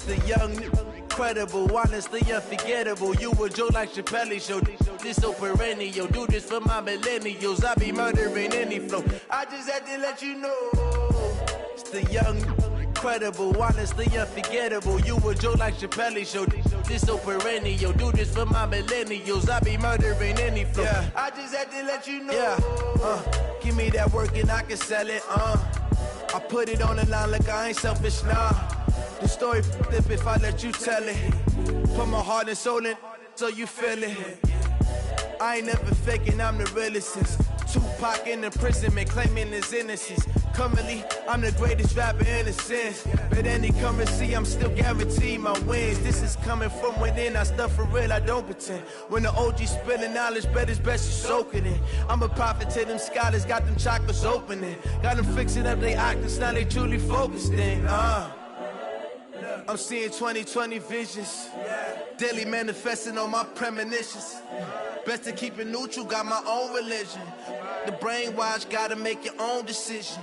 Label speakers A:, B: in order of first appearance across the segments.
A: The young, incredible, honestly unforgettable. You a Joe like Chappelle show. This so perennial. Do this for my millennials. I be murdering any flow. I just had to let you know. It's the young, incredible, honestly unforgettable. You a Joe like Chappelle show. This so perennial. Do this for my millennials. I be murdering any flow. Yeah. I just had to let you know. Yeah. Give me that work and I can sell it. I put it on the line like I ain't selfish, nah. The story flip if I let you tell it. Put my heart and soul in so you feel it. I ain't never faking, I'm the realest since Tupac in imprisonment, claiming his innocence. Currently, I'm the greatest rapper in a sense. But any currency, I'm still guaranteed my wins. This is coming from within, I stuff for real, I don't pretend. When the OG spilling knowledge, bet it's best you soaking it. I'm a prophet to them scholars, got them chakras opening. Got them fixing up they octaves, now they truly focused in. I'm seeing 2020 visions, daily manifesting on my premonitions. Best to keep it neutral, got my own religion. The brainwash, gotta make your own decision.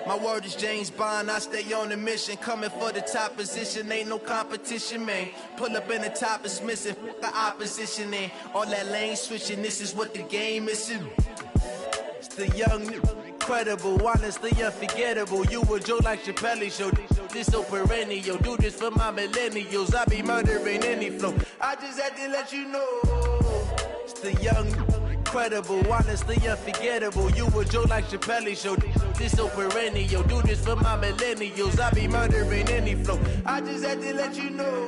A: My word is James Bond, I stay on the mission. Coming for the top position, ain't no competition, man. Pull up in the top is missing, the opposition in. All that lane switching, this is what the game is. It's the young, incredible, honestly unforgettable. You a Joe like Chappelle show. This so perennial. Do this for my millennials. I be murdering any flow. I just had to let you know. It's the young, incredible, honestly unforgettable. You a Joe like Chappelle show. This so perennial. Do this for my millennials. I be murdering any flow. I just had to let you know.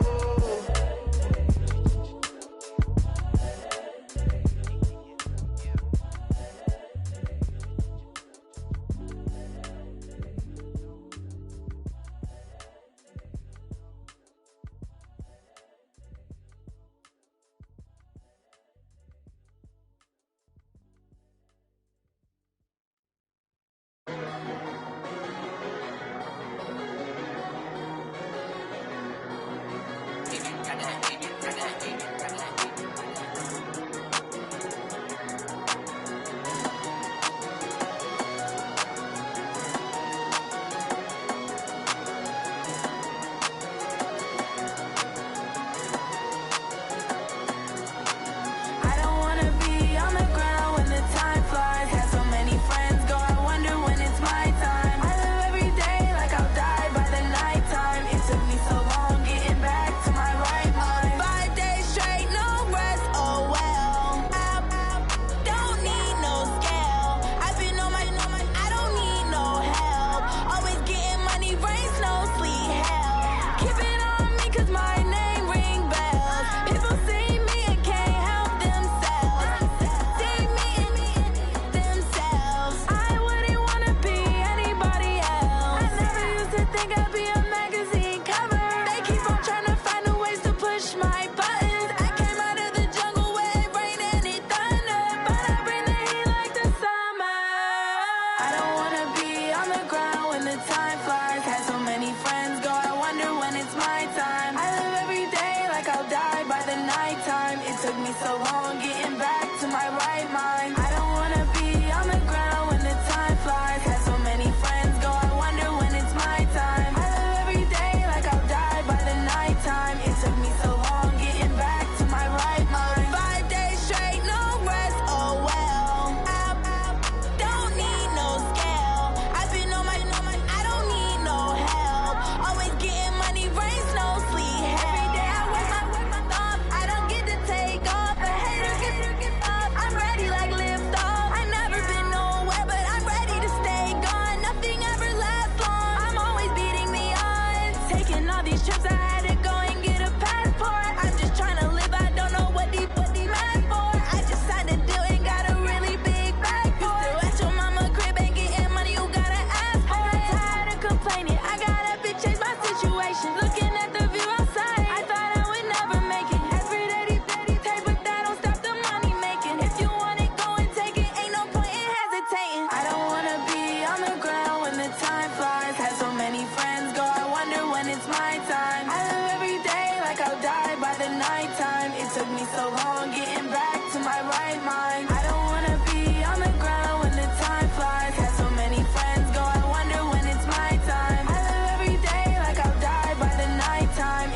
B: Time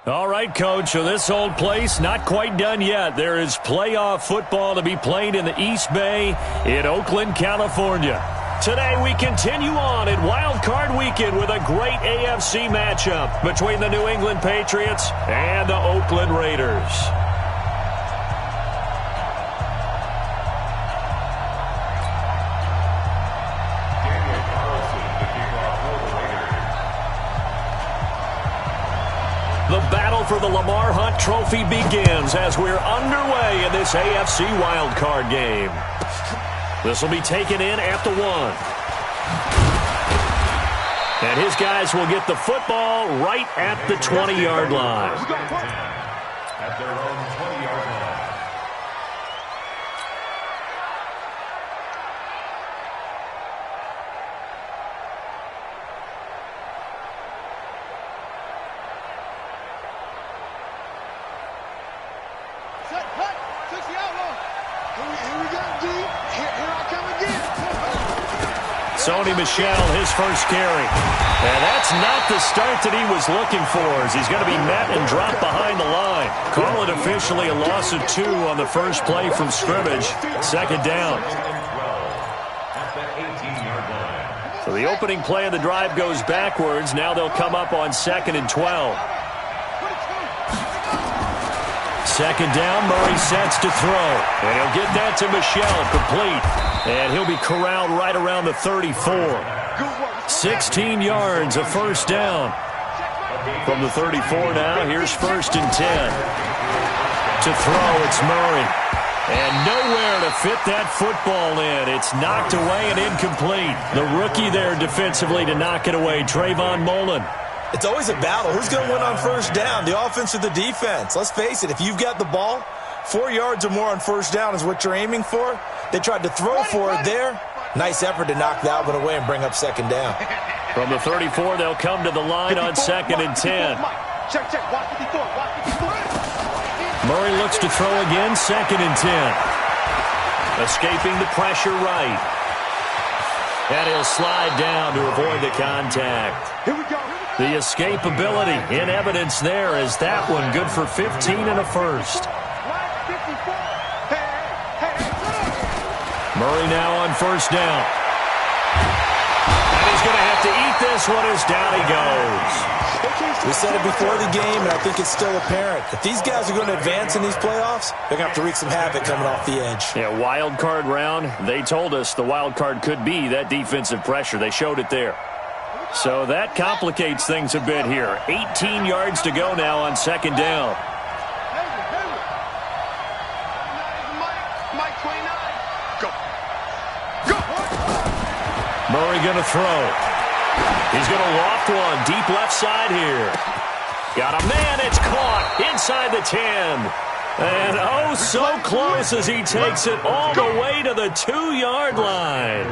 B: All right, Coach, so this old place not quite done yet. There is playoff football to be played in the East Bay in Oakland, California. Today we continue on in Wild Card Weekend with a great AFC matchup between the New England Patriots and the Oakland Raiders. The battle for the Lamar Hunt Trophy begins as we're underway in this AFC wildcard game. This will be taken in at the 1. And his guys will get the football right at the 20-yard line.
C: At their own 20-yard line.
B: Sony Michel, his first carry. And that's not the start that he was looking for, as he's going to be met and dropped behind the line. Call it officially a loss of 2 on the first play from scrimmage. Second down. So the opening play of the drive goes backwards. Now they'll come up on 2nd and 12. Second down, Murray sets to throw. And he'll get that to Michel, complete. And he'll be corralled right around the 34. 16 yards, a first down. From the 34 now, here's 1st and 10. To throw, it's Murray. And nowhere to fit that football in. It's knocked away and incomplete. The rookie there defensively to knock it away, Trayvon Mullen.
D: It's always a battle. Who's going to win on first down, the offense or the defense? Let's face it, if you've got the ball, 4 yards or more on first down is what you're aiming for. They tried to throw for it there. Nice effort to knock that one away and bring up second down.
B: From the 34, they'll come to the line on 2nd and 10. Murray looks to throw again, 2nd and 10. Escaping the pressure right. And he'll slide down to avoid the contact.
E: Here we go.
B: The escapability in evidence there is that one good for 15 and a first. Murray now on first down. And he's going to have to eat this one as down he goes.
D: We said it before the game, and I think it's still apparent. If these guys are going to advance in these playoffs, they're going to have to wreak some havoc coming off the edge.
B: Yeah, wild card round. They told us the wild card could be that defensive pressure. They showed it there. So that complicates things a bit here. 18 yards to go now on second down. Murray going to throw. He's going to loft one deep left side here. Got a man. It's caught inside the 10. And oh, so close as he takes it all the way to the 2-yard line.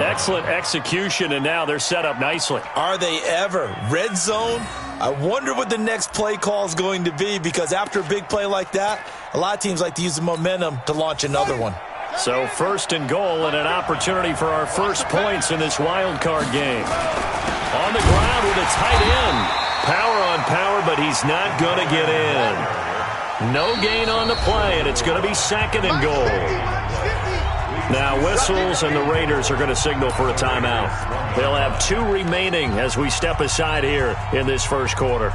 B: Excellent execution, and now they're set up nicely.
D: Are they ever? Red zone? I wonder what the next play call is going to be, because after a big play like that, a lot of teams like to use the momentum to launch another one.
B: So 1st and goal and an opportunity for our first points in this wild card game. On the ground with a tight end. Power on power, but he's not going to get in. No gain on the play, and it's going to be 2nd and goal. Now whistles, and the Raiders are going to signal for a timeout. They'll have 2 remaining as we step aside here in this first quarter.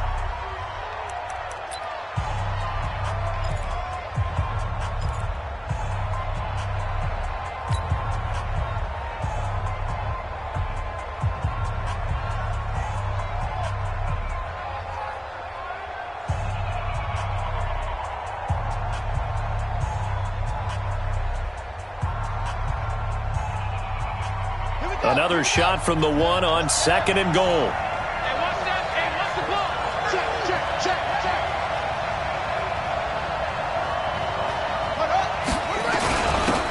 B: Another shot from the 1 on 2nd and goal.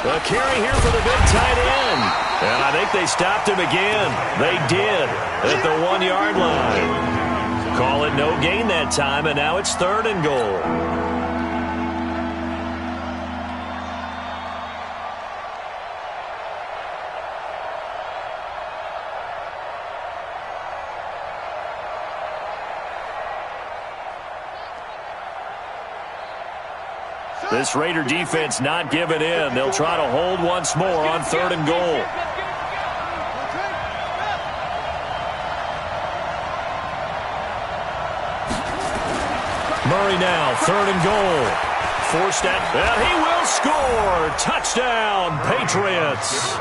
B: A carry here for the big tight end. And I think they stopped him again. They did at the 1-yard line. Call it no gain that time, and now it's 3rd and goal. This Raider defense not giving in. They'll try to hold once more on 3rd and goal. Murray now, 3rd and goal. Forced at, and he will score. Touchdown, Patriots.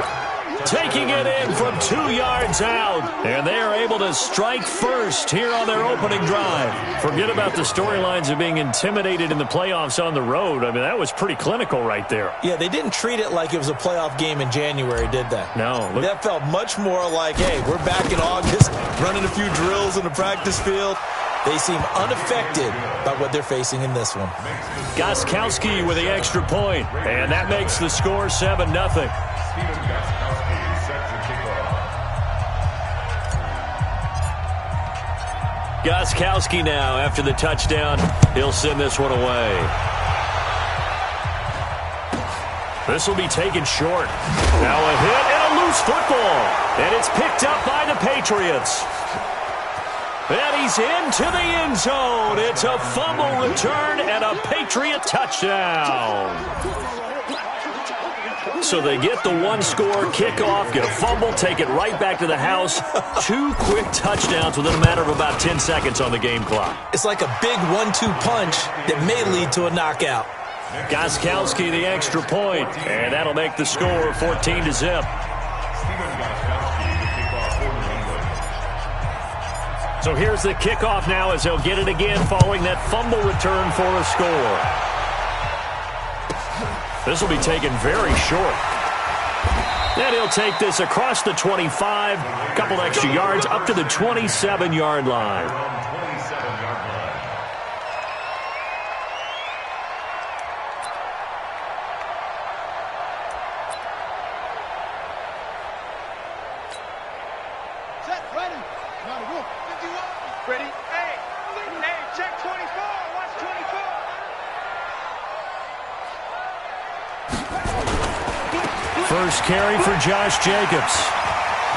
B: Taking it in from 2 yards out. And they are able to strike first here on their opening drive. Forget about the storylines of being intimidated in the playoffs on the road. I mean, that was pretty clinical right there.
D: Yeah, they didn't treat it like it was a playoff game in January, did they?
B: No.
D: That felt much more like, hey, we're back in August, running a few drills in the practice field. They seem unaffected by what they're facing in this one.
B: Gostkowski with the extra point, and that makes the score 7-0. Gostkowski now, after the touchdown, he'll send this one away. This will be taken short. Now a hit and a loose football, and it's picked up by the Patriots. And he's into the end zone. It's a fumble return and a Patriot touchdown. So they get the one-score kickoff, get a fumble, take it right back to the house. 2 quick touchdowns within a matter of about 10 seconds on the game clock.
D: It's like a big 1-2 punch that may lead to a knockout.
B: Gostkowski the extra point, and that'll make the score 14-0. So here's the kickoff now as they'll get it again following that fumble return for a score. This will be taken very short. And he'll take this across the 25, a couple extra yards up to the 27-yard line. First carry for Josh Jacobs.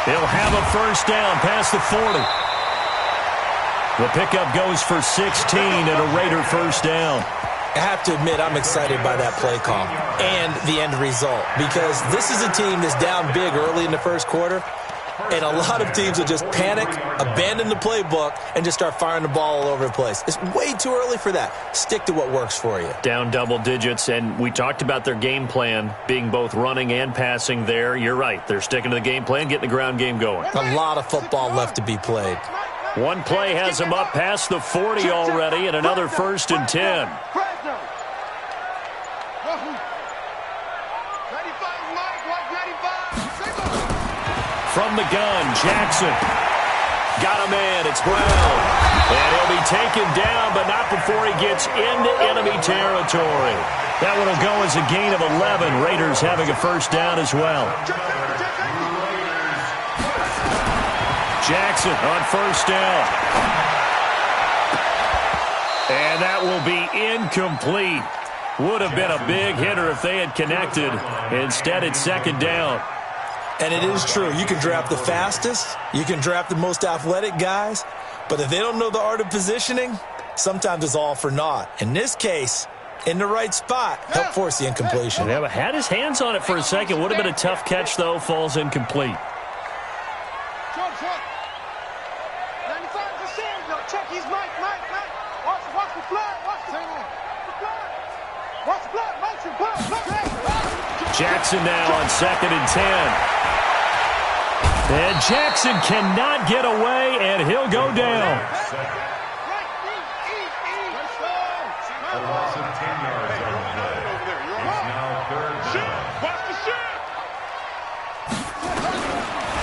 B: He'll have a first down past the 40. The pickup goes for 16 and a Raider first down.
D: I have to admit, I'm excited by that play call and the end result because this is a team that's down big early in the first quarter, and a lot of teams will just panic, abandon the playbook, and just start firing the ball all over the place. It's way too early for that. Stick to what works for you.
B: Down double digits, and we talked about their game plan being both running and passing there. You're right. They're sticking to the game plan, getting the ground game going.
D: A lot of football left to be played.
B: One play has them up past the 40 already, and another 1st and 10. From the gun, Jackson. Got a man, it's Brown. And he'll be taken down, but not before he gets into enemy territory. That one will go as a gain of 11. Raiders having a first down as well. Jackson on first down. And that will be incomplete. Would have been a big hitter if they had connected. Instead, it's 2nd down.
D: And it is true. You can draft the fastest. You can draft the most athletic guys. But if they don't know the art of positioning, sometimes it's all for naught. In this case, in the right spot, help force the incompletion.
B: Yeah, but had his hands on it for a second. Would have been a tough catch, though. Falls incomplete. Jackson now on 2nd and 10. And Jackson cannot get away, and he'll go down.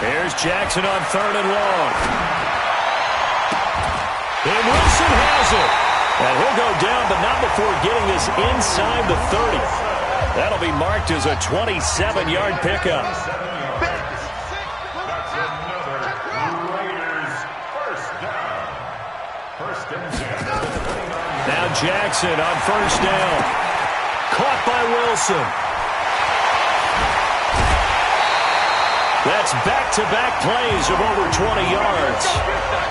B: Here's Jackson on 3rd and long. And Wilson has it. And he'll go down, but not before getting this inside the 30. That'll be marked as a 27-yard pickup. Now Jackson on first down. Caught by Wilson. That's back-to-back plays of over 20 yards.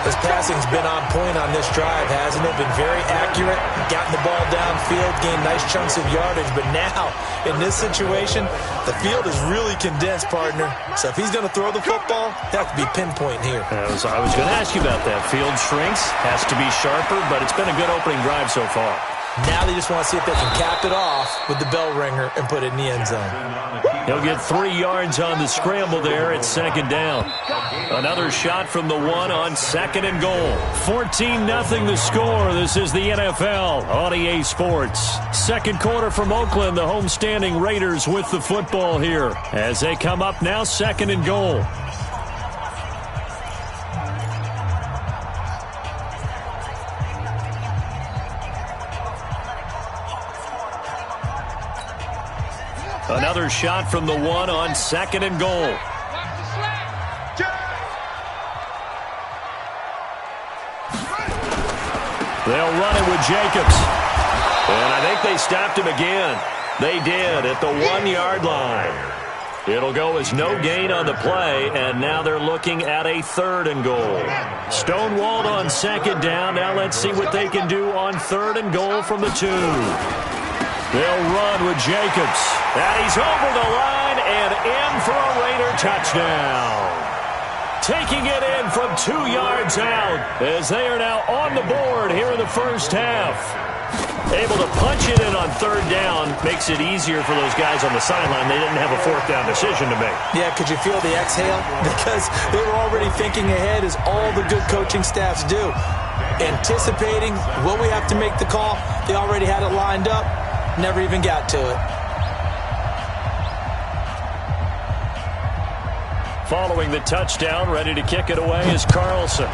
D: His passing's been on point on this drive, hasn't it? Been very accurate, gotten the ball downfield, gained nice chunks of yardage. But now, in this situation, the field is really condensed, partner. So if he's going to throw the football, he'll have to be pinpoint here.
B: I was going to ask you about that. Field shrinks, has to be sharper, but it's been a good opening drive so far.
D: Now they just want to see if they can cap it off with the bell ringer and put it in the end zone.
B: He'll get 3 yards on the scramble there at second down. Another shot from the 1 on second and goal. 14-0 the score. This is the NFL on EA Sports. Second quarter from Oakland. The homestanding Raiders with the football here as they come up now second and goal. Another shot from the 1 on second and goal. They'll run it with Jacobs. And I think they stopped him again. They did at the 1-yard line. It'll go as no gain on the play, and now they're looking at a third and goal. Stonewalled on second down. Now let's see what they can do on third and goal from the 2. They'll run with Jacobs. And he's over the line and in for a Raider touchdown. Taking it in from 2 yards out as they are now on the board here in the first half. Able to punch it in on third down makes it easier for those guys on the sideline. They didn't have a fourth down decision to make.
D: Yeah, could you feel the exhale? Because they were already thinking ahead, as all the good coaching staffs do. Anticipating, will we have to make the call? They already had it lined up. Never even got to it.
B: Following the touchdown, ready to kick it away is Carlson.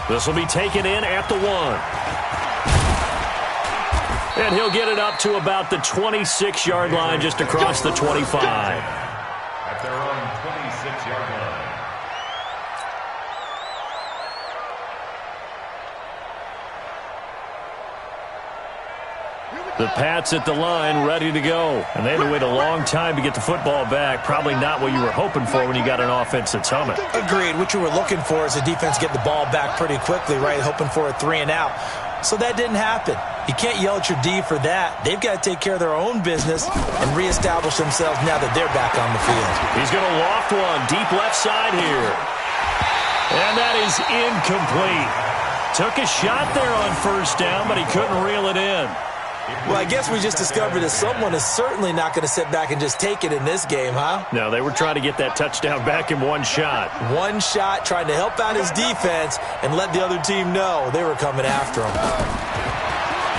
B: This will be taken in at the 1. And he'll get it up to about the 26-yard line, just across the 25.
C: At their own 26-yard line.
B: The Pats at the line, ready to go. And they had to wait a long time to get the football back. Probably not what you were hoping for when you got an offense that's humming.
D: Agreed. What you were looking for is the defense get the ball back pretty quickly, right? Hoping for a 3 and out. So that didn't happen. You can't yell at your D for that. They've got to take care of their own business and reestablish themselves now that they're back on the field.
B: He's going to loft one deep left side here. And that is incomplete. Took a shot there on first down, but he couldn't reel it in.
D: Well, I guess we just discovered that someone is certainly not going to sit back and just take it in this game, huh?
B: No, they were trying to get that touchdown back in one shot.
D: One shot, trying to help out his defense and let the other team know they were coming after him.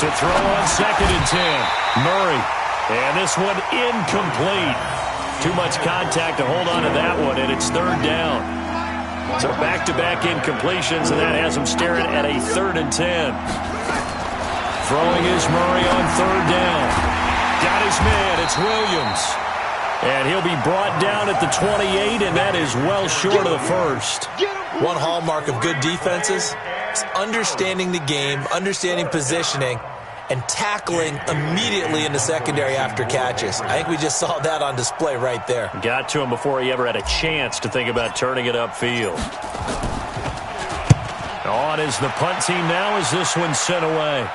B: To throw on second and 10. Murray. And this one incomplete. Too much contact to hold on to that one, and it's third down. So back-to-back incompletions, and that has them staring at a 3rd and 10. Throwing is Murray on third down. Got his man. It's Williams. And he'll be brought down at the 28, and that is well short of the first.
D: One hallmark of good defenses is understanding the game, understanding positioning, and tackling immediately in the secondary after catches. I think we just saw that on display right there.
B: Got to him before he ever had a chance to think about turning it upfield. On is the punt team now as this one's sent away.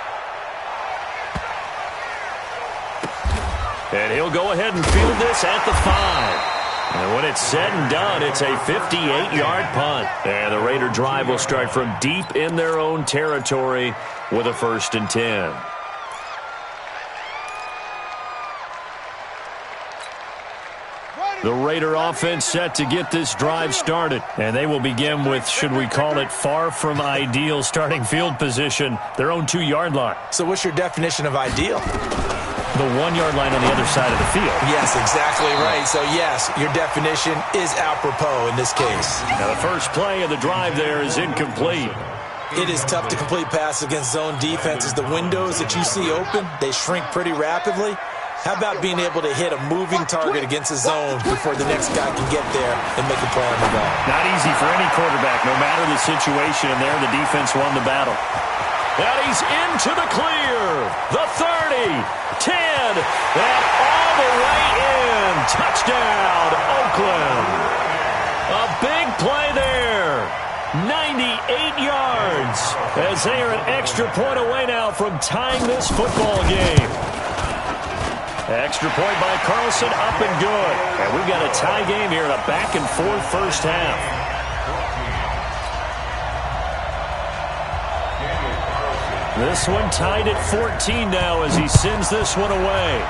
B: And he'll go ahead and field this at the 5. And when it's said and done, it's a 58-yard punt. And the Raider drive will start from deep in their own territory with a 1st and 10. The Raider offense set to get this drive started. And they will begin with, should we call it, far from ideal starting field position, their own 2-yard line.
D: So what's your definition of ideal?
B: The 1-yard line on the other side of the field.
D: Yes, exactly right. So, yes, your definition is apropos in this case.
B: Now, the first play of the drive there is incomplete.
D: It is tough to complete passes against zone defenses. The windows that you see open, they shrink pretty rapidly. How about being able to hit a moving target against a zone before the next guy can get there and make a play on the ball?
B: Not easy for any quarterback, no matter the situation, and there the defense won the battle. And he's into the clear. The 30, 10, and all the way in. as they are an extra point away now from tying this football game. Extra point by Carlson, up and good. And we've got a tie game here in a back-and-forth first half. This one tied at 14 now as he sends this one away.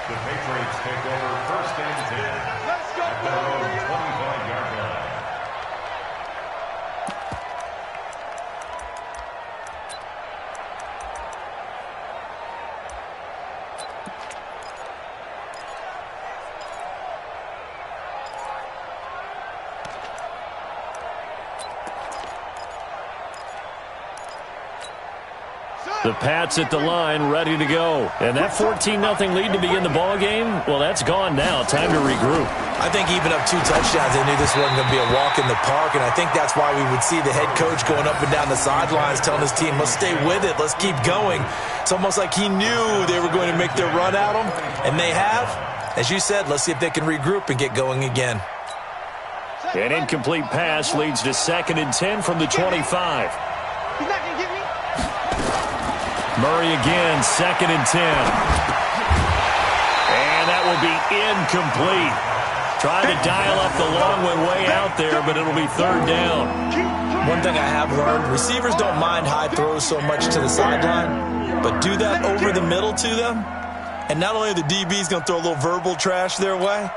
C: The Patriots take over first and 10 at their own 25-yard line.
B: The Pats at the line, ready to go. And that 14-0 lead to begin the ball game, well, that's gone now. Time to regroup.
D: I think even up 2 touchdowns, they knew this wasn't going to be a walk in the park, and I think that's why we would see the head coach going up and down the sidelines telling his team, let's stay with it, let's keep going. It's almost like he knew they were going to make their run at him, and they have. As you said, let's see if they can regroup and get going again.
B: An incomplete pass leads to 2nd and 10 from the 25.
E: He's not going to get me.
B: Murray again, 2nd and 10. And that will be incomplete. Trying to dial up the long one way out there, but it'll be 3rd down.
D: One thing I have learned, receivers don't mind high throws so much to the sideline, but do that over the middle to them, and not only are the DBs going to throw a little verbal trash their way,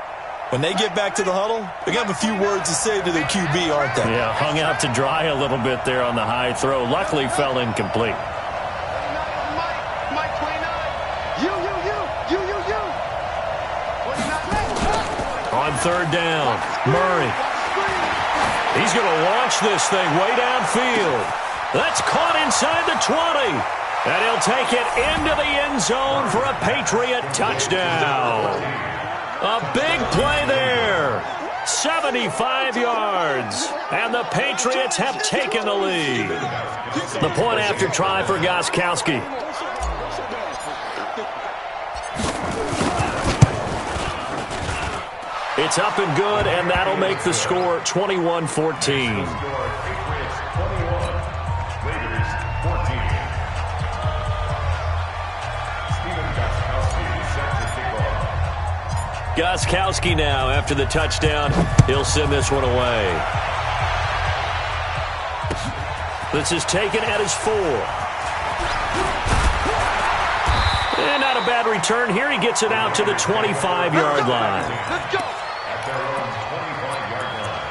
D: when they get back to the huddle, they're going to have a few words to say to their QB, aren't they?
B: Yeah, hung out to dry a little bit there on the high throw. Luckily fell incomplete. On 3rd down, Murray. He's going to launch this thing way downfield. That's caught inside the 20. And he'll take it into the end zone for a Patriot touchdown. A big play there. 75 yards. And the Patriots have taken the lead. The point after try for Gostkowski. It's up and good, and that'll make the score 21-14.
C: Patriots 21, Raiders 14. Steven Gostkowski set to kick off.
B: Gostkowski now, after the touchdown, he'll send this one away. This is taken at his 4. And not a bad return here. He gets it out to the 25-yard line.
E: Let's go.
C: At their own 25-yard line.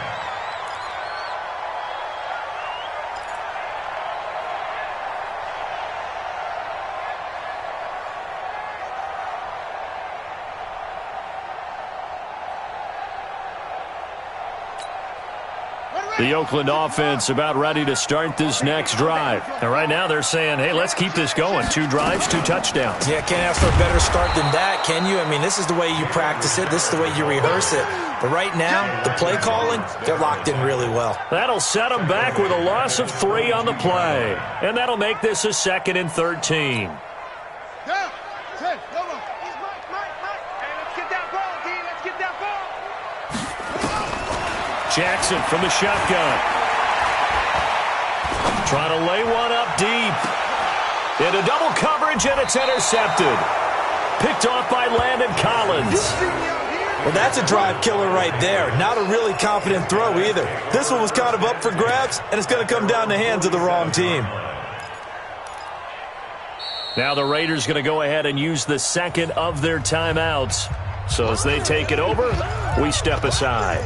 B: The Oakland offense about ready to start this next drive. And right now they're saying, hey, let's keep this going. 2 drives, 2 touchdowns.
D: Yeah, can't ask for a better start than that, can you? I mean, this is the way you practice it. This is the way you rehearse it. But right now, the play calling, they're locked in really well.
B: That'll set them back with a loss of 3 on the play. And that'll make this a 2nd and 13.
E: Down. Hey, come on. He's Mike. Hey, let's get that ball, D. Let's get that ball.
B: Jackson from the shotgun. Trying to lay one up deep. Into double coverage, and it's intercepted. Picked off by Landon Collins.
D: Well, that's a drive killer right there. Not a really confident throw either. This one was kind of up for grabs, and it's going to come down the hands of the wrong team.
B: Now the Raiders going to go ahead and use the 2nd of their timeouts. So as they take it over, we step aside.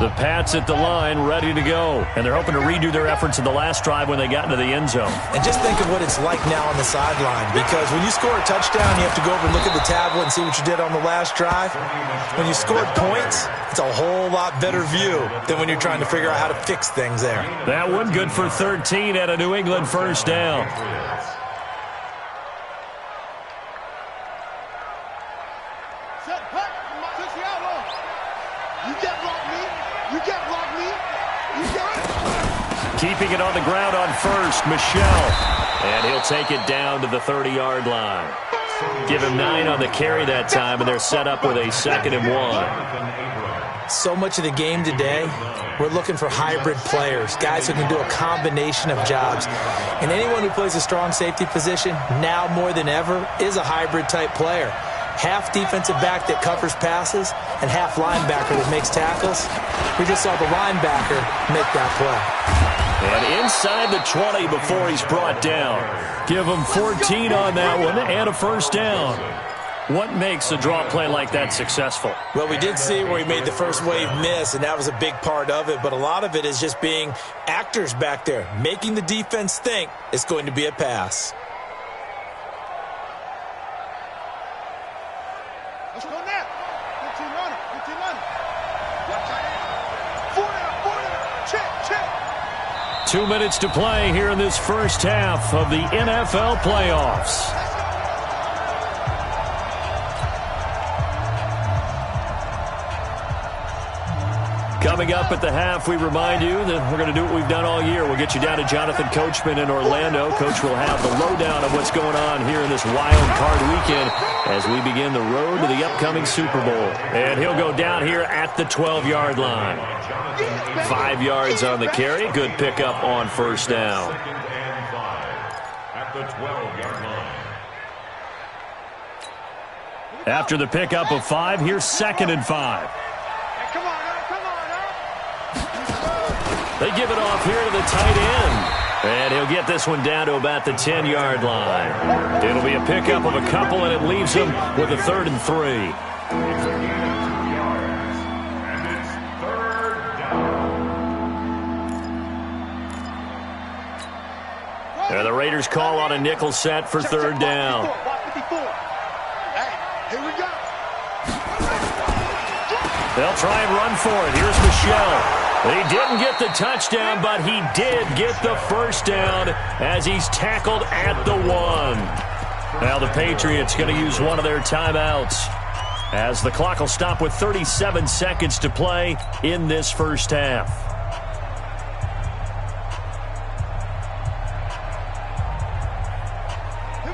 B: The Pats at the line, ready to go. And they're hoping to redo their efforts in the last drive when they got into the end zone.
D: And just think of what it's like now on the sideline. Because when you score a touchdown, you have to go over and look at the tablet and see what you did on the last drive. When you scored points, it's a whole lot better view than when you're trying to figure out how to fix things there.
B: That one good for 13 at a New England first down.
E: Set, pack. Touch the outlaw. You can't block me. You can't block me. You got it.
B: Keeping it on the ground on first, Michelle. And he'll take it down to the 30-yard line. Give him 9 on the carry that time, and they're set up with a 2nd and 1.
D: So much of the game today, we're looking for hybrid players, guys who can do a combination of jobs. And anyone who plays a strong safety position, now more than ever, is a hybrid-type player. Half defensive back that covers passes and half linebacker that makes tackles. We just saw the linebacker make that play.
B: And inside the 20 before he's brought down. Give him 14 on that one and a first down. What makes a draw play like that successful?
D: Well, we did see where he made the first wave miss, and that was a big part of it. But a lot of it is just being actors back there, making the defense think it's going to be a pass.
E: Let's go now. 15 runner. 15 runner. Watch out. 4 down. Check.
B: 2 minutes to play here in this first half of the NFL playoffs. Coming up at the half, we remind you that we're going to do what we've done all year. We'll get you down to Jonathan Coachman in Orlando. Coach will have the lowdown of what's going on here in this wild card weekend as we begin the road to the upcoming Super Bowl. And he'll go down here at the 12-yard line. 5 yards on the carry. Good pickup on first down.
C: At the 12-yard line.
B: After the pickup of 5, here's 2nd and 5. They give it off here to the tight end. And he'll get this one down to about the 10-yard line. It'll be a pickup of a couple, and it leaves him with a 3rd and 3.
C: It's a gain of 2 yards. And it's 3rd down.
B: And the Raiders call on a nickel set for 3rd down.
E: Hey, here we go.
B: They'll try and run for it. Here's Michelle. He didn't get the touchdown, but he did get the first down as he's tackled at the 1. Now the Patriots going to use one of their timeouts as the clock will stop with 37 seconds to play in this first half.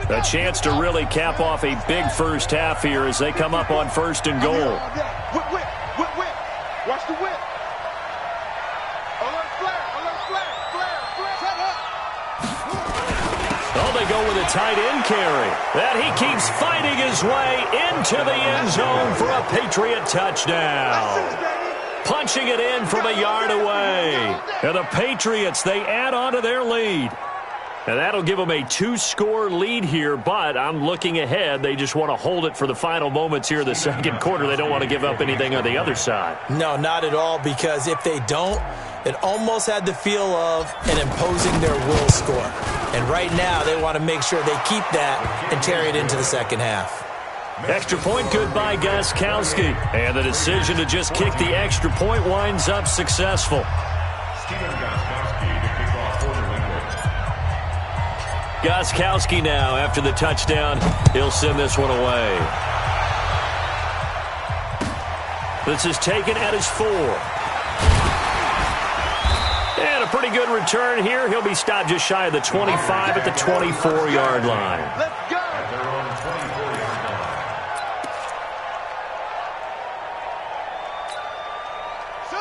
B: A chance to really cap off a big first half here as they come up on 1st and goal.
E: Whip. Watch the whip.
B: Oh, they go with a tight end carry. That he keeps fighting his way into the end zone for a Patriot touchdown. Punching it in from a yard away. And the Patriots, they add on to their lead. And that'll give them a 2-score lead here, but I'm looking ahead. They just want to hold it for the final moments here in the second quarter. They don't want to give up anything on the other side.
D: No, not at all, because if they don't, it almost had the feel of an imposing their will score. And right now, they want to make sure they keep that and carry it into the second half.
B: Extra point good by Gostkowski. And the decision to just kick the extra point winds up successful.
C: Steven Gostkowski to kick off for New England.
B: Gostkowski now, after the touchdown, he'll send this one away. This is taken at his 4. And a pretty good return here. He'll be stopped just shy of the 25 at the 24-yard line.
E: Let's go.
C: At their own 24-yard line.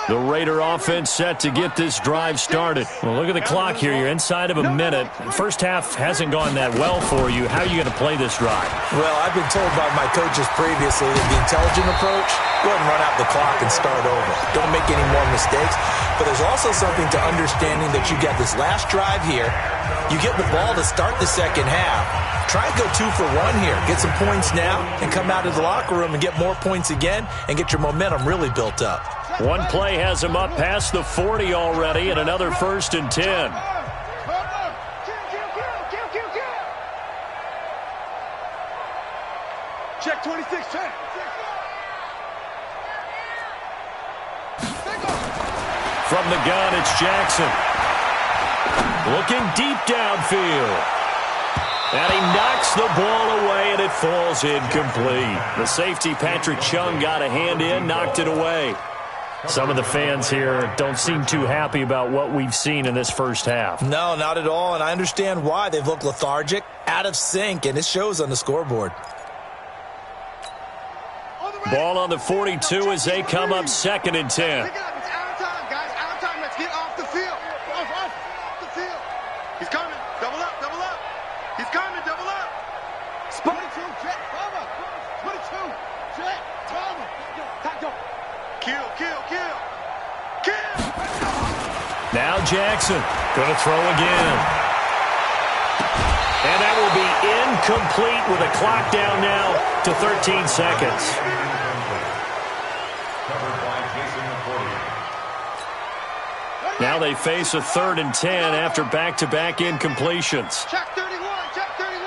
B: The Raider offense set to get this drive started. Well, look at the clock here. You're inside of a minute. First half hasn't gone that well for you. How are you going to play this drive?
D: Well, I've been told by my coaches previously that the intelligent approach, go ahead and run out the clock and start over. Don't make any more mistakes. But there's also something to understanding that you get this last drive here. You get the ball to start the second half. Try and go 2 for 1 here. Get some points now and come out of the locker room and get more points again and get your momentum really built up.
B: One play has him up past the 40 already, and another 1st and 10.
E: Check 26, check.
B: From the gun, it's Jackson. Looking deep downfield. And he knocks the ball away, and it falls incomplete. The safety, Patrick Chung, got a hand in, knocked it away. Some of the fans here don't seem too happy about what we've seen in this first half.
D: No, not at all, and I understand why. They've looked lethargic, out of sync, and it shows on the scoreboard.
B: Ball on the 42 as they come up 2nd and 10.
E: Pick it up. It's out of time, guys. Out of time. Let's get off the field. Off the field. He's coming. Double up. Double up. He's coming. Double up. 22. Jet. Cover. 22. Jet. Cover. Kill. Kill. Kill. Kill.
B: Now Jackson going to throw again. And that will be incomplete with a clock down now to 13 seconds. Now they face a 3rd and 10 after back-to-back incompletions.
E: Check 31. Check 31.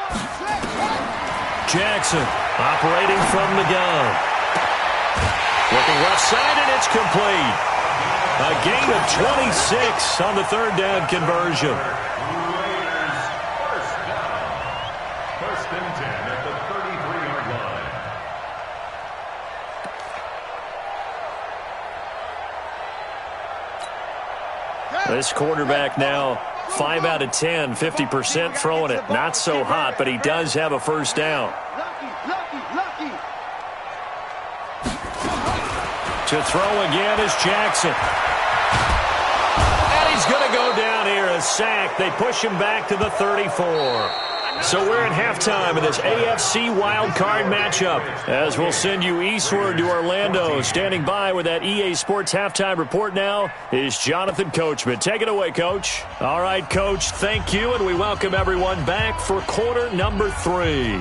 B: Jackson operating from the gun. Looking left side, and it's complete. A gain of 26 on the 3rd down conversion.
C: First and 10 at the 33-yard line.
B: This quarterback now 5 out of 10, 50% throwing it. Not so hot, but he does have a first down.
E: Lucky.
B: To throw again is Jackson. And he's going to go down here, a sack. They push him back to the 34. So we're at halftime of this AFC wildcard matchup, as we'll send you eastward to Orlando. Standing by with that EA Sports halftime report now is Jonathan Coachman. Take it away, Coach. All right, Coach, thank you, and we welcome everyone back for quarter number 3.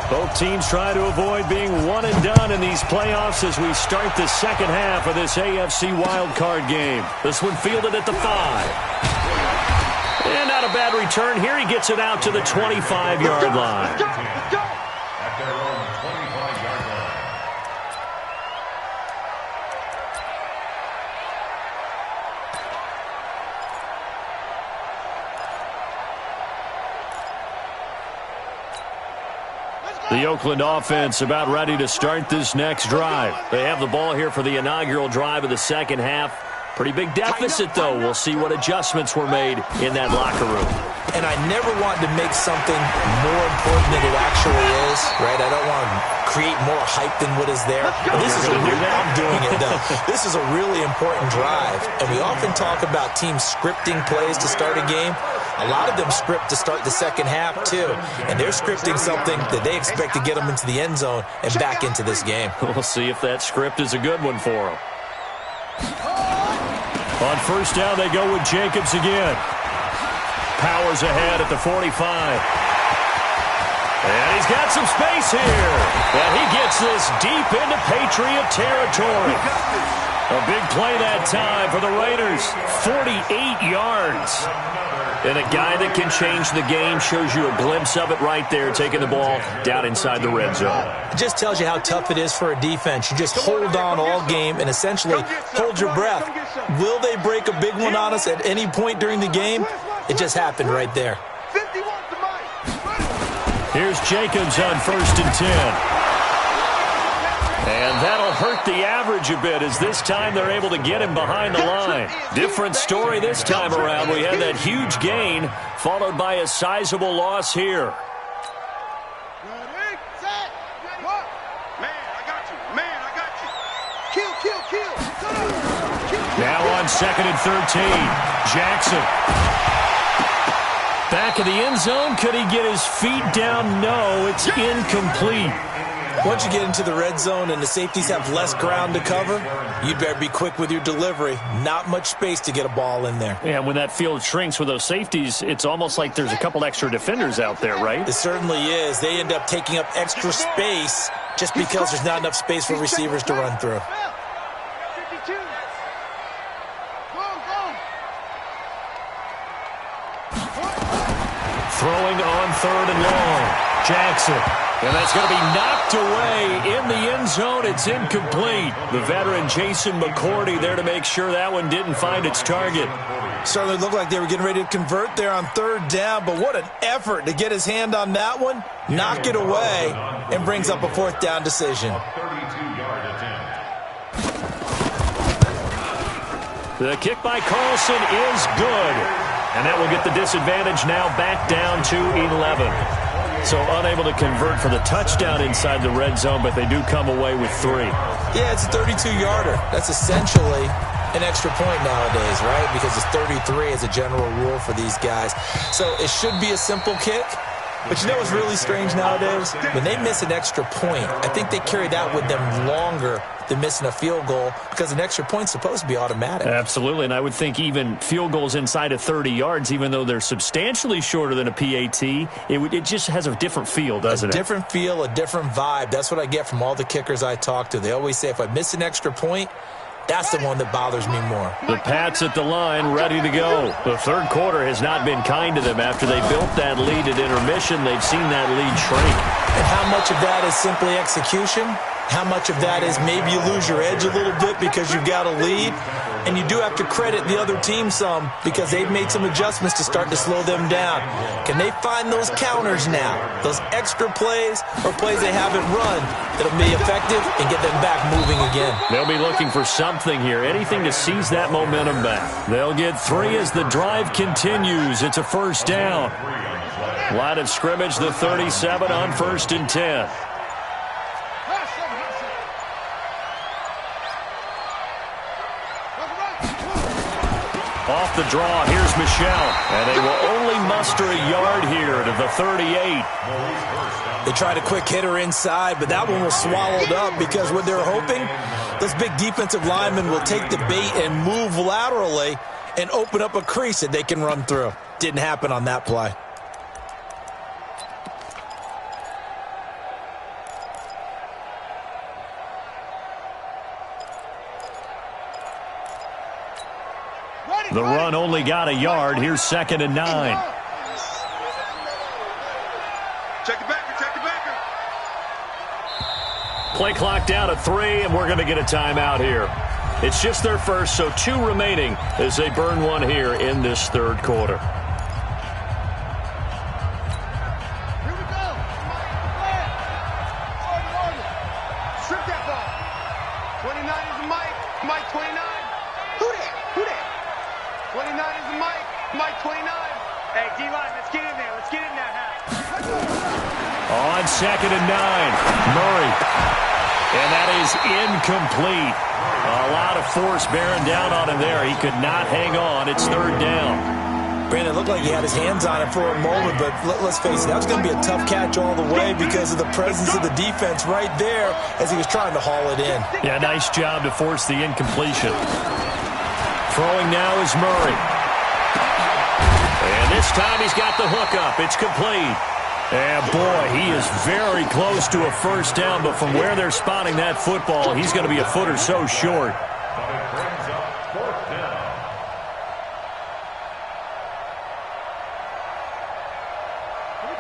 B: Both teams try to avoid being one and done in these playoffs as we start the second half of this AFC wildcard game. This one fielded at the 5. And not a bad return here. He gets it out to the 25-yard line.
C: At their own 25-yard line.
B: The Oakland offense about ready to start this next drive. They have the ball here for the inaugural drive of the second half. Pretty big deficit, though. We'll see what adjustments were made in that locker room.
D: And I never want to make something more important than it actually is, right? I don't want to create more hype than what is there. But this is I'm doing it, though. This is a really important drive. And we often talk about teams scripting plays to start a game. A lot of them script to start the second half, too. And they're scripting something that they expect to get them into the end zone and back into this game.
B: We'll see if that script is a good one for them. On first down, they go with Jacobs again. Powers ahead at the 45. And he's got some space here. And he gets this deep into Patriot territory. A big play that time for the Raiders. 48 yards. And a guy that can change the game, shows you a glimpse of it right there, taking the ball down inside the red zone.
D: It just tells you how tough it is for a defense. You just hold on all game and essentially hold your breath. Will they break a big one on us at any point during the game? It just happened right there.
B: Here's Jacobs on first and 10. And that'll hurt the average a bit, as this time they're able to get him behind the line. Different story this time around. We had that huge gain, followed by a sizable loss here.
E: Ready, set, what? Man, I got you. Man, I got you. Kill.
B: Now on second and 13, Jackson. Back of the end zone. Could he get his feet down? No, it's incomplete.
D: Once you get into the red zone and the safeties have less ground to cover, you'd better be quick with your delivery. Not much space to get a ball in there.
B: Yeah, when that field shrinks with those safeties, it's almost like there's a couple extra defenders out there, right?
D: It certainly is. They end up taking up extra space just because there's not enough space for receivers to run through.
B: Throwing on third and long. Jackson. And that's going to be knocked away in the end zone. It's incomplete. The veteran Jason McCourty there to make sure that one didn't find its target.
D: Certainly looked like they were getting ready to convert there on third down, but what an effort to get his hand on that one, knock it away, and brings up a fourth down decision.
C: 32-yard attempt.
B: The kick by Carlson is good. And that will get the disadvantage now back down to 11. So unable to convert for the touchdown inside the red zone, but they do come away with 3.
D: Yeah, it's a 32-yarder. That's essentially an extra point nowadays, right? Because it's 33 as a general rule for these guys. So it should be a simple kick. But you know what's really strange nowadays? When they miss an extra point, I think they carry that with them longer than missing a field goal because an extra point's supposed to be automatic.
B: Absolutely, and I would think even field goals inside of 30 yards, even though they're substantially shorter than a PAT, it just has a different feel, doesn't it?
D: A different feel, a different vibe. That's what I get from all the kickers I talk to. They always say if I miss an extra point, that's the one that bothers me more.
B: The Pats at the line, ready to go. The third quarter has not been kind to them. After they built that lead at intermission, they've seen that lead shrink.
D: And how much of that is simply execution? How much of that is maybe you lose your edge a little bit because you've got a lead? And you do have to credit the other team some because they've made some adjustments to start to slow them down. Can they find those counters now, those extra plays or plays they haven't run that'll be effective and get them back moving again?
B: They'll be looking for something here, anything to seize that momentum back. They'll get 3 as the drive continues. It's a first down. Line of scrimmage, the 37 on 1st and 10. Off the draw, here's Michelle. And they will only muster a yard here to the 38.
D: They tried a quick hitter inside, but that one was swallowed up because what they're hoping, those big defensive linemen will take the bait and move laterally and open up a crease that they can run through. Didn't happen on that play.
B: The run only got a yard. Here's 2nd and 9.
E: Check the backer, check the backer.
B: Play clock down to 3, and we're going to get a timeout here. It's just their first, so 2 remaining as they burn one here in this third quarter.
E: Here we go. Strip that ball. 29 is the Mike. Mike 29. Who that? Who that? 29 is the Mike. Mike 29. Hey, D-line, let's get in there. Let's get in that half.
B: On 2nd and 9, Murray. And that is incomplete. A lot of force bearing down on him there. He could not hang on. It's 3rd down.
D: Brandon, it looked like he had his hands on it for a moment, but let's face it, that was going to be a tough catch all the way because of the presence of the defense right there as he was trying to haul it in.
B: Yeah, nice job to force the incompletion. Throwing now is Murray. And this time he's got the hook up. It's complete. And boy, he is very close to a first down, but from where they're spotting that football, he's going to be a foot or so short.
C: But it brings up 4th down.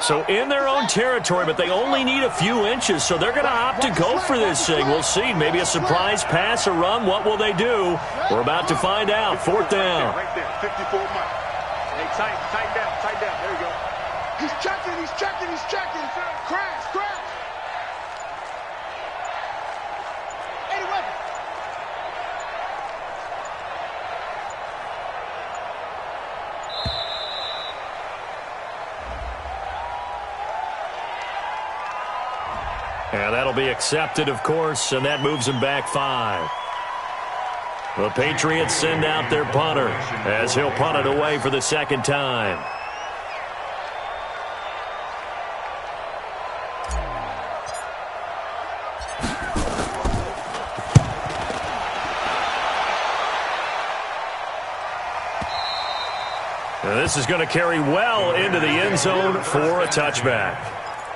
B: So in their own territory, but they only need a few inches, so they're going to opt to go for this thing. We'll see. Maybe a surprise pass or run. What will they do? We're about to find out. 4th down.
E: Right there, 54 Mike. Hey, tighten down. There you go. He's checking. Crash. 80 weapons.
B: And that'll be accepted, of course, and that moves them back 5. The Patriots send out their punter as he'll punt it away for the 2nd time. And this is going to carry well into the end zone for a touchback.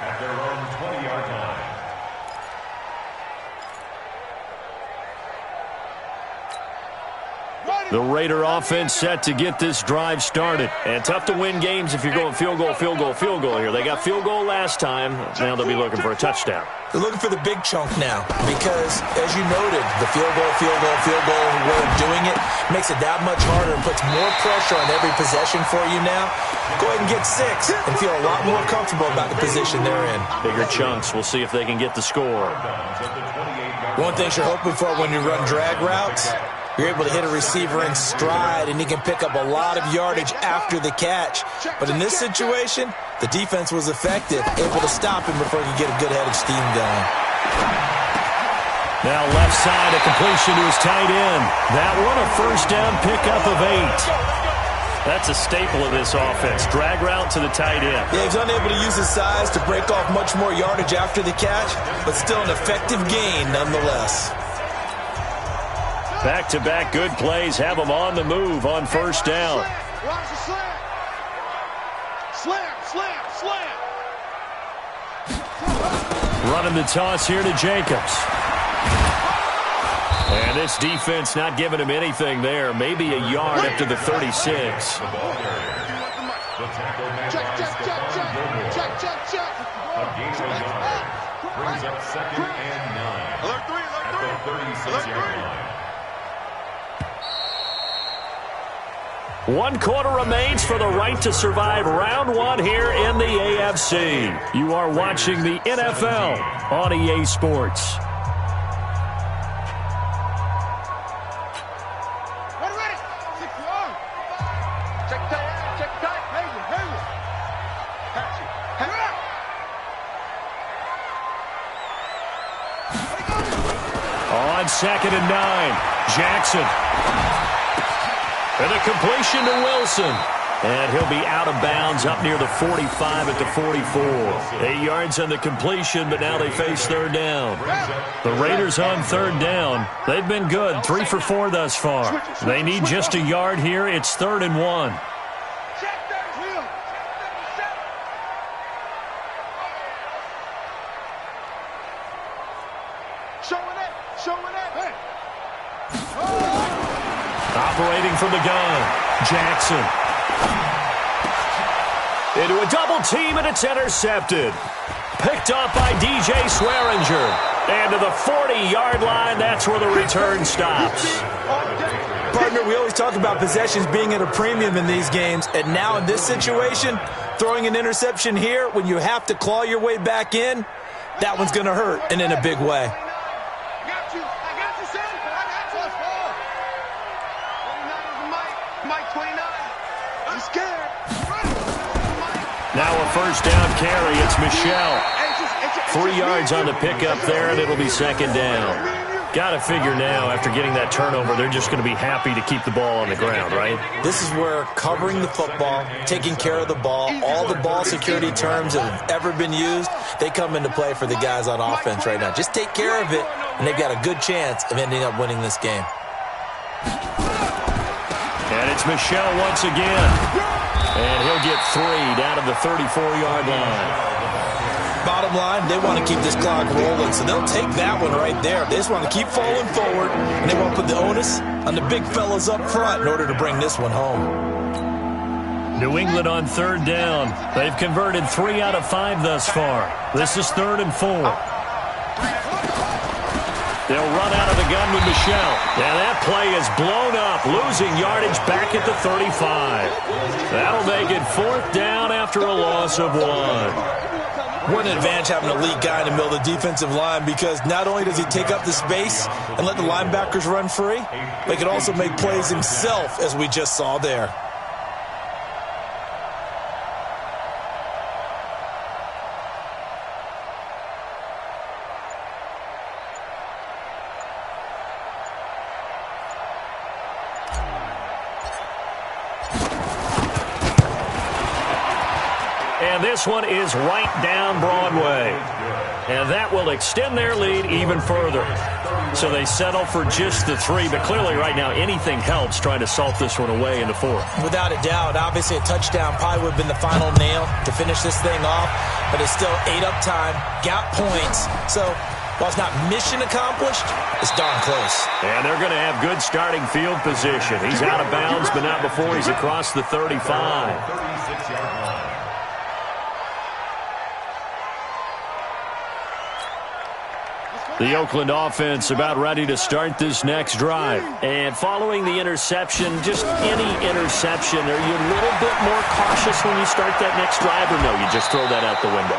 C: At their own 20-yard line.
E: Ready.
B: The Raider offense set to get this drive started. And tough to win games if you're going field goal, field goal, field goal here. They got field goal last time. Now they'll be looking for a touchdown.
D: They're looking for the big chunk now because, as you noted, the field goal way of doing it makes it that much harder and puts more pressure on every possession for you now. Go ahead and get 6 and feel a lot more comfortable about the position they're in.
B: Bigger chunks. We'll see if they can get the score.
D: One thing you're hoping for when you run drag routes, you're able to hit a receiver in stride, and he can pick up a lot of yardage after the catch. But in this situation, the defense was effective, able to stop him before he could get a good head of steam going.
B: Now left side, a completion to his tight end. That one a first down pickup of 8. That's a staple of this offense. Drag route to the tight end.
D: Yeah, he's unable to use his size to break off much more yardage after the catch, but still an effective gain nonetheless.
B: Back-to-back good plays have them on the move on first down.
E: Watch the slam. Slam.
B: Running the toss here to Jacobs. And this defense not giving him anything there. Maybe a yard up to the 36.
E: Check.
C: Brings up 2nd and 9.
E: Alert 3.
C: At the 36-yard line.
B: 1 quarter remains for the right to survive round 1 here in the AFC. You are watching the NFL on EA Sports.
E: Ready. 6-1. Check tight. Hayward. Patch it.
B: On 2nd and 9, Jackson. And a completion to Wilson. And he'll be out of bounds up near the 45 at the 44. 8 yards on the completion, but now they face third down. The Raiders on 3rd down. They've been good, 3 for 4 thus far. They need just a yard here. It's 3rd and 1.
E: Showing it.
B: Operating from the gun, Jackson. Into a double team, and it's intercepted. Picked up by DJ Swearinger. And to the 40-yard line, that's where the return stops.
D: Partner, we always talk about possessions being at a premium in these games, and now in this situation, throwing an interception here when you have to claw your way back in, that one's going to hurt, and in a big way.
B: Now a first down carry. It's Michelle. 3 yards on the pickup there, and it'll be 2nd down. Got to figure now, after getting that turnover, they're just going to be happy to keep the ball on the ground, right?
D: This is where covering the football, taking care of the ball, all the ball security terms that have ever been used, they come into play for the guys on offense right now. Just take care of it, and they've got a good chance of ending up winning this game.
B: And it's Michelle once again. And he'll get 3 down to the 34-yard line.
D: Bottom line, they want to keep this clock rolling, so they'll take that one right there. They just want to keep falling forward, and they want to put the onus on the big fellas up front in order to bring this one home.
B: New England on 3rd down. They've converted 3 out of 5 thus far. This is 3rd and 4. They'll run out of the gun with Michelle. And that play is blown up, losing yardage back at the 35. That'll make it 4th down after a loss of 1.
D: What an advantage having an elite guy in the middle of the defensive line, because not only does he take up the space and let the linebackers run free, but he can also make plays himself, as we just saw there.
B: And this one is right down Broadway. And that will extend their lead even further. So they settle for just the 3. But clearly right now anything helps trying to salt this one away in the 4th.
D: Without a doubt. Obviously a touchdown probably would have been the final nail to finish this thing off. But it's still 8 up time. Got points. So While it's not mission accomplished, it's darn close.
B: And they're going to have good starting field position. He's out of bounds, but not before he's across the 35.
C: 36-yard line.
B: The Oakland offense about ready to start this next drive. And following the interception, just any interception, are you a little bit more cautious when you start that next drive, or no, you just throw that out the window?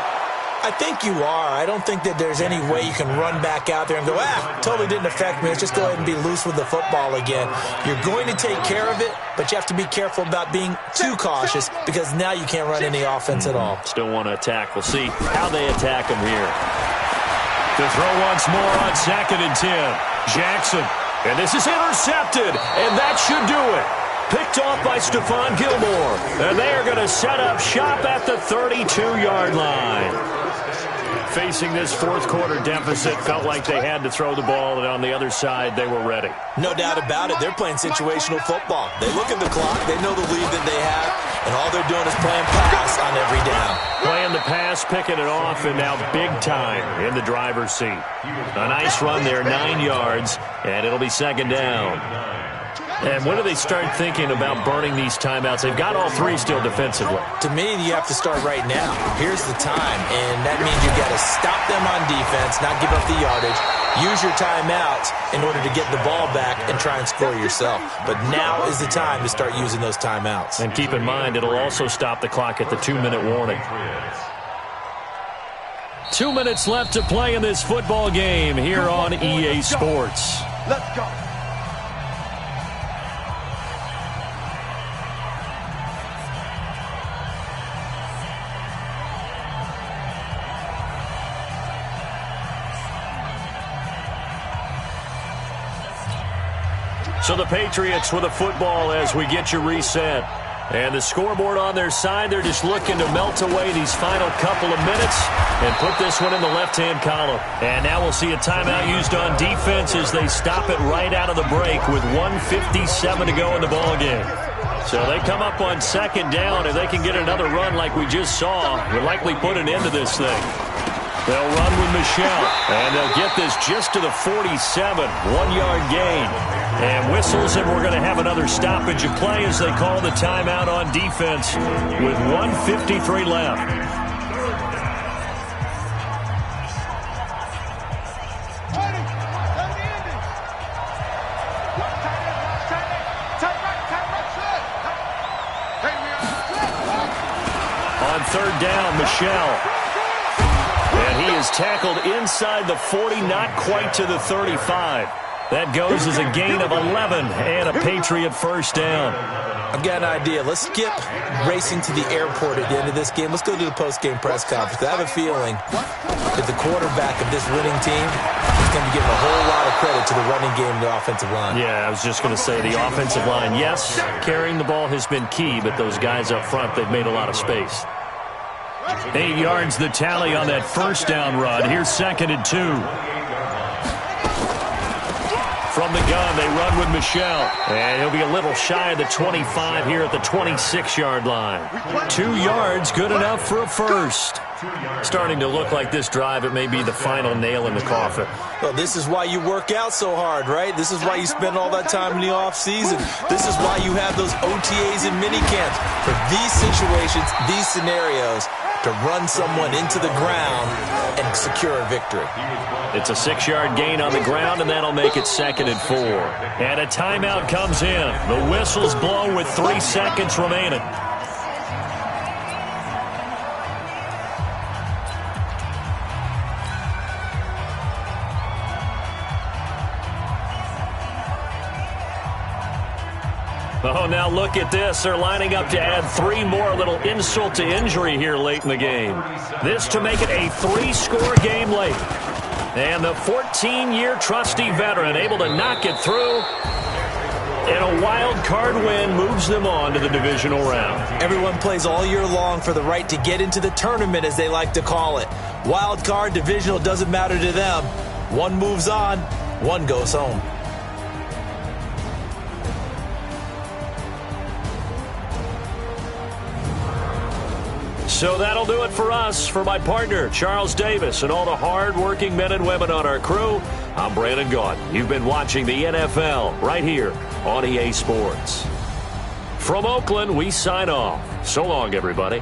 D: I think you are. I don't think that there's any way you can run back out there and go, totally didn't affect me. Let's just go ahead and be loose with the football again. You're going to take care of it, but you have to be careful about being too cautious because now you can't run any offense at all.
B: Still want to attack. We'll see how they attack him here. To throw once more on 2nd and 10. Jackson. And this is intercepted, and that should do it. Picked off by Stephon Gilmore. And they are going to set up shop at the 32-yard line. Facing this fourth quarter deficit, felt like they had to throw the ball, and on the other side, they were ready.
D: No doubt about it. They're playing situational football. They look at the clock. They know the lead that they have, and all they're doing is playing pass on every down.
B: Playing the pass, picking it off, and now big time in the driver's seat. A nice run there, 9 yards, and it'll be 2nd down. And when do they start thinking about burning these timeouts? They've got all 3 still defensively.
D: To me, you have to start right now. Here's the time, and that means you've got to stop them on defense, not give up the yardage, use your timeouts in order to get the ball back and try and score yourself. But now is the time to start using those timeouts.
B: And keep in mind, it'll also stop the clock at the 2-minute warning. 2 minutes left to play in this football game here on EA Sports.
E: Let's go.
B: So the Patriots with a football as we get you reset. And the scoreboard on their side, they're just looking to melt away these final couple of minutes and put this one in the left-hand column. And now we'll see a timeout used on defense as they stop it right out of the break with 1:57 to go in the ballgame. So they come up on 2nd down. If they can get another run like we just saw, we'll likely put an end to this thing. They'll run with Michelle, and they'll get this just to the 47, 1-yard gain. And whistles, and we're going to have another stoppage of play as they call the timeout on defense with 1:53 left. On 3rd down, Michelle. And he is tackled inside the 40, not quite to the 35. That goes as a gain of 11 and a Patriot first down.
D: I've got an idea. Let's skip racing to the airport at the end of this game. Let's go to the post-game press conference. I have a feeling that the quarterback of this winning team is going to be giving a whole lot of credit to the running game and the offensive line.
B: Yeah, I was just going to say the offensive line, yes, carrying the ball has been key, but those guys up front, they've made a lot of space. 8 yards the tally on that first down run. Here's 2nd and 2. From the gun, they run with Michelle. And he'll be a little shy of the 25 here at the 26-yard line. 2 yards, good enough for a first. Starting to look like this drive, it may be the final nail in the coffin.
D: Well, this is why you work out so hard, right? This is why you spend all that time in the offseason. This is why you have those OTAs and minicamps. For these situations, these scenarios, to run someone into the ground and secure a victory.
B: It's a 6-yard gain on the ground, and that'll make it 2nd and 4. And a timeout comes in. The whistle's blown with 3 seconds remaining. Oh, now look at this. They're lining up to add 3 more, a little insult to injury here late in the game. This to make it a 3-score game late. And the 14-year trusty veteran able to knock it through. And a wild card win moves them on to the divisional round.
D: Everyone plays all year long for the right to get into the tournament, as they like to call it. Wild card, divisional, doesn't matter to them. One moves on, one goes home.
B: So that'll do it for us. For my partner, Charles Davis, and all the hard-working men and women on our crew, I'm Brandon Gaudin. You've been watching the NFL right here on EA Sports. From Oakland, we sign off. So long, everybody.